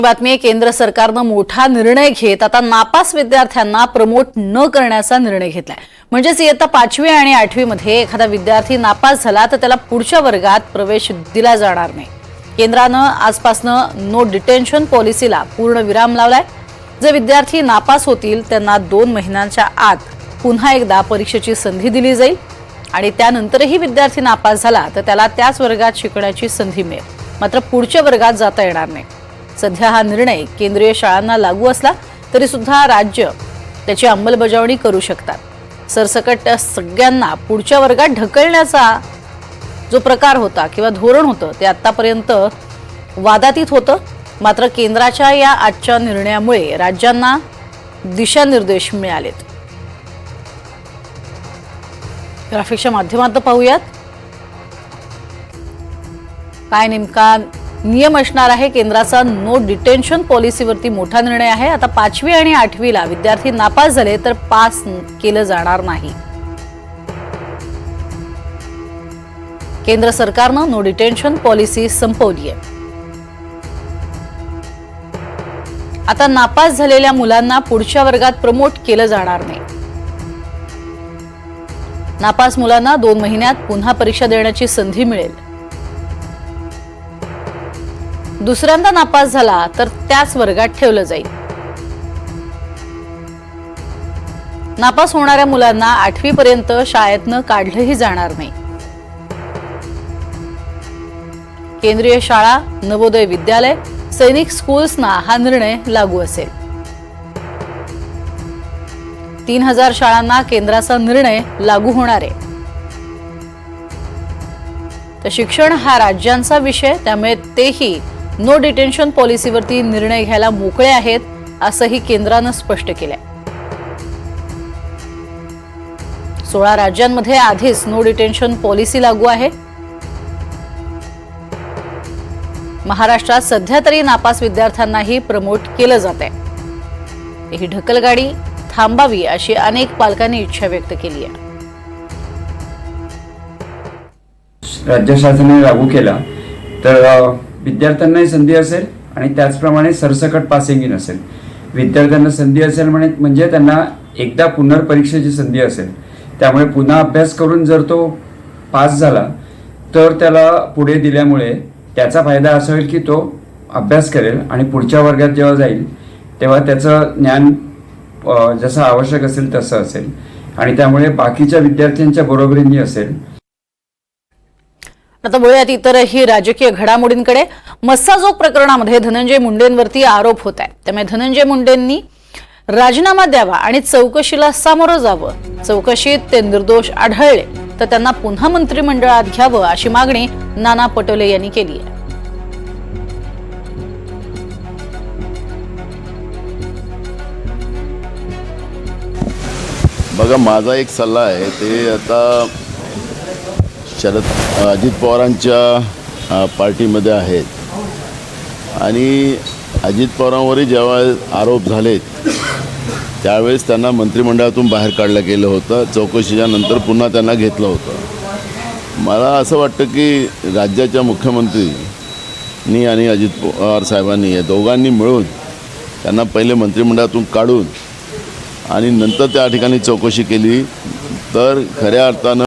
बातमी केंद्र सरकारने मोठा निर्णय घेत आता नापास विद्यार्थ्यांना प्रमोट न करण्याचा निर्णय घेतलाय। म्हणजेच इयत्ता 5वी आणि 8वी मध्ये एखादा विद्यार्थी नापास झाला तर त्याला पुढच्या वर्गात प्रवेश दिला जाणार नाही। केंद्राने आजपासून नो डिटेन्शन पॉलिसीला पूर्ण विराम लावलाय। जे विद्यार्थी नापास होतील त्यांना 2 महिन्यांच्या आत पुन्हा एकदा परीक्षेची संधी दिली जाईल आणि त्यानंतरही विद्यार्थी नापास झाला तर त्याला त्याच वर्गात शिकण्याची संधी मिळेल, मात्र पुढच्या वर्गात जाता येणार नाही। सध्या हा निर्णय केंद्रीय शाळांना लागू असला तरी सुद्धा राज्य त्याची अंमलबजावणी करू शकतात। सरसकट सगळ्यांना पुढच्या वर्गात ढकलण्याचा जो प्रकार होता किंवा धोरण होतं ते आतापर्यंत वादातीत होतं, मात्र केंद्राच्या या आजच्या निर्णयामुळे राज्यांना दिशानिर्देश मिळालेत। ग्राफिक्सच्या माध्यमातून पाहूयात काय नेमका नियम असणार आहे। केंद्राचा नो डिटेन्शन पॉलिसीवरती मोठा निर्णय आहे। आता 5वी आणि 8वीला विद्यार्थी नापास झाले तर पास केलं जाणार नाही। केंद्र सरकारने नो डिटेन्शन पॉलिसी संपवली आहे। आता नापास झालेल्या मुलांना पुढच्या वर्गात प्रमोट केलं जाणार नाही। नापास मुलांना 2 महिन्यात पुन्हा परीक्षा देण्याची संधी मिळेल। दुसऱ्यांदा नापास झाला तर त्याच वर्गात ठेवलं जाईल। नापास होणाऱ्या मुलांना 8वी पर्यंत शाळेतनं काढलंही जाणार नाही। केंद्रीय शाळा, नवोदय विद्यालय, सैनिक स्कूल्सना हा निर्णय लागू असेल। 3000 शाळांना केंद्राचा निर्णय लागू होणार आहे। तर शिक्षण हा राज्यांचा विषय, त्यामुळे तेही नो डिटेन्शन पॉलिसीवरती निर्णय घ्यायला मोकळे आहेत, असंही केंद्राने स्पष्ट केलंय। 16 राज्यांमध्ये आधीच नो डिटेन्शन पॉलिसी लागू आहे। महाराष्ट्रात सध्या तरी नापास विद्यार्थ्यांनाही प्रमोट केलं जात आहे। ही ढकलगाडी थांबावी अशी अनेक पालकांनी इच्छा व्यक्त केली आहे। राज्य शासनाने लागू केला तर विद्यार्थ्यांनाही संधी असेल आणि त्याचप्रमाणे सरसकट पासिंगही नसेल। विद्यार्थ्यांना संधी असेल म्हणजे त्यांना एकदा पुनर्परीक्षेची संधी असेल, त्यामुळे पुन्हा अभ्यास करून जर तो पास झाला तर त्याला पुढे दिल्यामुळे त्याचा फायदा असा होईल की तो अभ्यास करेल आणि पुढच्या वर्गात जेव्हा जाईल तेव्हा त्याचं ज्ञान जसं आवश्यक असेल तसं असेल आणि त्यामुळे बाकीच्या विद्यार्थ्यांच्या बरोबरीने असेल। आता बोलूयात इतरही राजकीय घडामोडींकडे। मस्साजोग प्रकरणामध्ये धनंजय मुंडेंवरती आरोप होत आहे, त्यामुळे धनंजय मुंडेंनी राजीनामा द्यावा आणि चौकशीला सामोरं जावं। चौकशीत ते निर्दोष आढळले तर त्यांना पुन्हा मंत्रिमंडळात घ्यावं अशी मागणी नाना पटोले यांनी केली आहे। बघा, माझा एक सल्ला आहे, ते आता अजित पवारांच्या पार्टीमध्ये आहेत आणि अजित पवारांवरही जेव्हा आरोप झालेत त्यावेळेस त्यांना मंत्रिमंडळातून बाहेर काढलं गेलं होतं। चौकशीच्या नंतर पुन्हा त्यांना घेतलं होतं। मला असं वाटतं की राज्याच्या मुख्यमंत्रींनी आणि अजित पवार साहेबांनी या दोघांनी मिळून त्यांना पहिले मंत्रिमंडळातून काढून आणि नंतर त्या ठिकाणी चौकशी केली तर खऱ्या अर्थानं